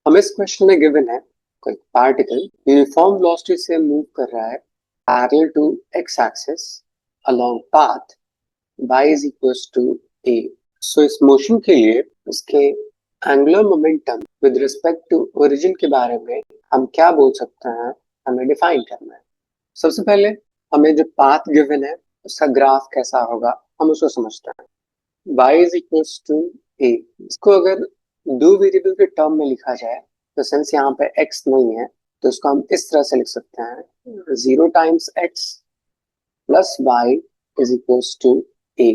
हमें इस क्वेश्चन में गिवन है कोई पार्टिकल यूनिफॉर्म वेलोसिटी से मूव कर रहा है parallel to X axis along path y is equals to a. So इस मोशन के लिए उसके angular momentum with respect to origin के बारे में हम क्या बोल सकते हैं, हमें डिफाइन करना है। सबसे पहले हमें जो पाथ गिवन है उसका ग्राफ कैसा होगा हम उसको समझते हैं। y is equals to a, इसको अगर दो वेरिएबल के टर्म में लिखा जाए तो सिंस यहाँ पे x नहीं है तो इसको हम इस तरह से लिख सकते हैं 0 times x plus y is equals to a।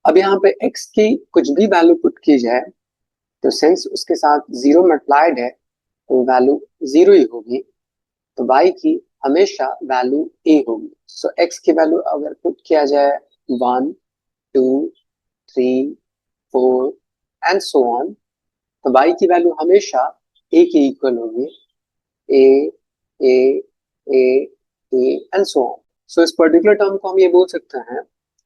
अब यहाँ पे x की कुछ भी वैल्यू पुट की जाए तो सिंस उसके साथ 0 मल्टीप्लाइड है तो वैल्यू 0 ही होगी, तो y की हमेशा वैल्यू a होगी। सो x की वैल्यू अगर पुट किया जाए 1 2 3 4 एंड सो ऑन, तो y की वैल्यू हमेशा a के इक्वल होगी, a a a a and so on. So इस पर्टिकुलर टर्म को हम ये बोल सकते हैं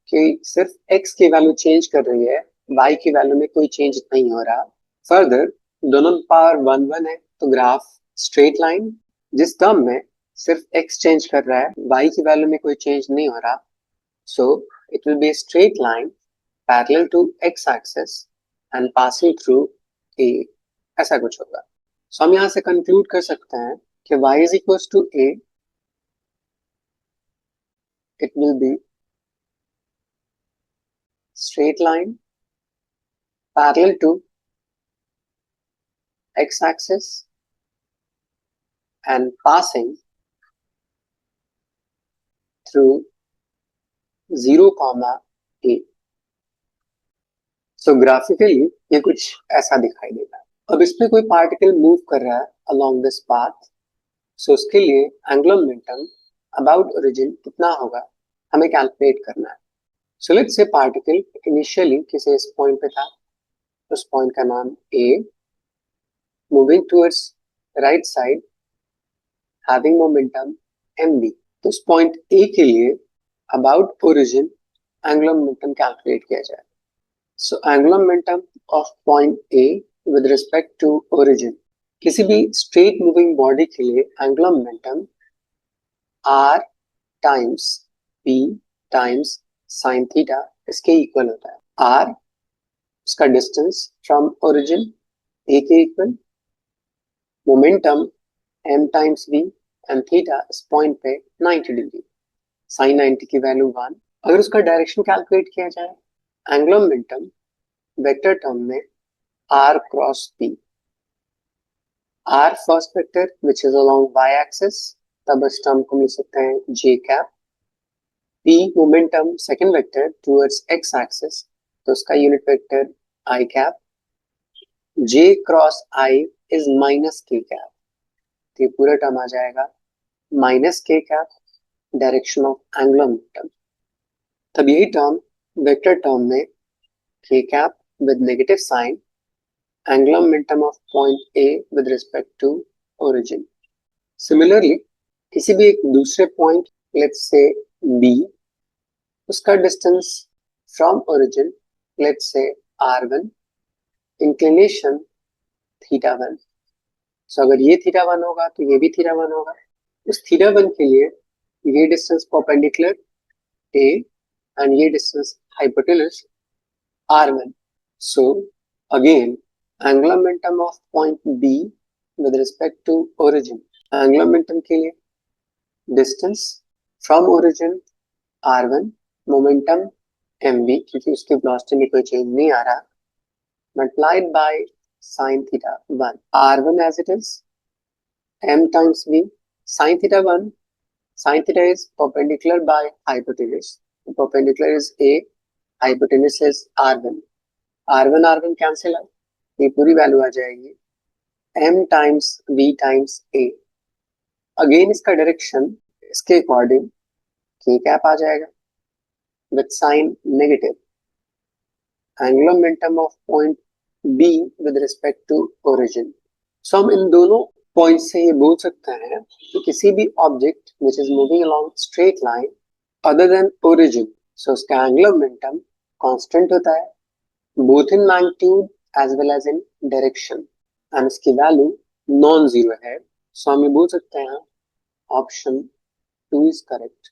कि सिर्फ x की वैल्यू चेंज कर रही है, y की वैल्यू में कोई चेंज नहीं हो रहा। फर्दर दोनों पावर 1 1 है तो ग्राफ स्ट्रेट लाइन, जिस टर्म में सिर्फ x चेंज कर रहा है y की वैल्यू में कोई चेंज नहीं हो रहा, so it will be straight line parallel to x axis and passing through a, ऐसा कुछ होगा। सो हम यहाँ से कंक्लूड कर सकते हैं कि y is equals to a, it will be straight line parallel to x-axis and passing through 0, a। So graphically ये कुछ ऐसा दिखाई देगा। अब इसमें कोई पार्टिकल मूव कर रहा है along this path, so उसके लिए एंगुलर मोमेंटम अबाउट ओरिजिन कितना होगा हमें कैलकुलेट करना है। So let's say particle initially किसी इस पॉइंट पे था, उस पॉइंट का नाम A, moving towards right side having momentum mv। तो उस पॉइंट A के लिए about origin angular momentum calculate किया जाए। So angular momentum of point A with respect to origin, किसी भी स्ट्रेट मूविंग बॉडी के लिए angular momentum r times p times sine theta इसके इक्वल होता है। r उसका डिस्टेंस फ्रॉम ओरिजिन A के equal, momentum m times v and theta इस पॉइंट पे 90 डिग्री, साइन 90 की वैल्यू 1। अगर उसका डायरेक्शन कैलकुलेट किया जाए एंगुलर मोमेंटम वेक्टर टर्म में r cross p, r first vector which is along y axis, तब इस टर्म को मिल सकते हैं j cap, p momentum second vector towards x axis तो उसका unit vector i cap, j cross i is minus k cap, तो ये पूरा टर्म आ जाएगा minus k cap direction of angular momentum. तब यही टर्म वेक्टर टर्म में k cap with negative sign angular momentum of point A with respect to origin. Similarly किसी भी एक दूसरे पॉइंट लेट्स से B, उसका distance from origin let's say r1, inclination θ1। सो अगर ये θ1 होगा तो ये भी θ1 होगा। उस θ1 के लिए ये डिस्टेंस परपेंडिकुलर A एंड ये distance hypotenuse r1। So again angular momentum of point B with respect to origin, angular momentum के लिए distance from origin r1, momentum mv क्योंकि उसकी वेलोसिटी में कोई चेंज नहीं आ रहा, multiplied by sin theta 1, r1 as it is, m times v, sin theta 1, sin theta is perpendicular by hypotenuse, perpendicular is a, hypotenuse is r1, r1 r1 cancel out, ये पूरी value आ जाएगी m times v times a। Again इसका direction इसके according k cap आ जाएगा with sign negative, angular momentum of point B with respect to origin. So हम इन दोनों पॉइंट से ये बोल सकते हैं कि किसी भी object which is moving along straight line other than origin, so उसका एंगुलर मोमेंटम कांस्टेंट होता है both in magnitude as well as in direction, and उसकी वैल्यू नॉन जीरो है, सो हम ये बोल सकते हैं ऑप्शन टू इज करेक्ट।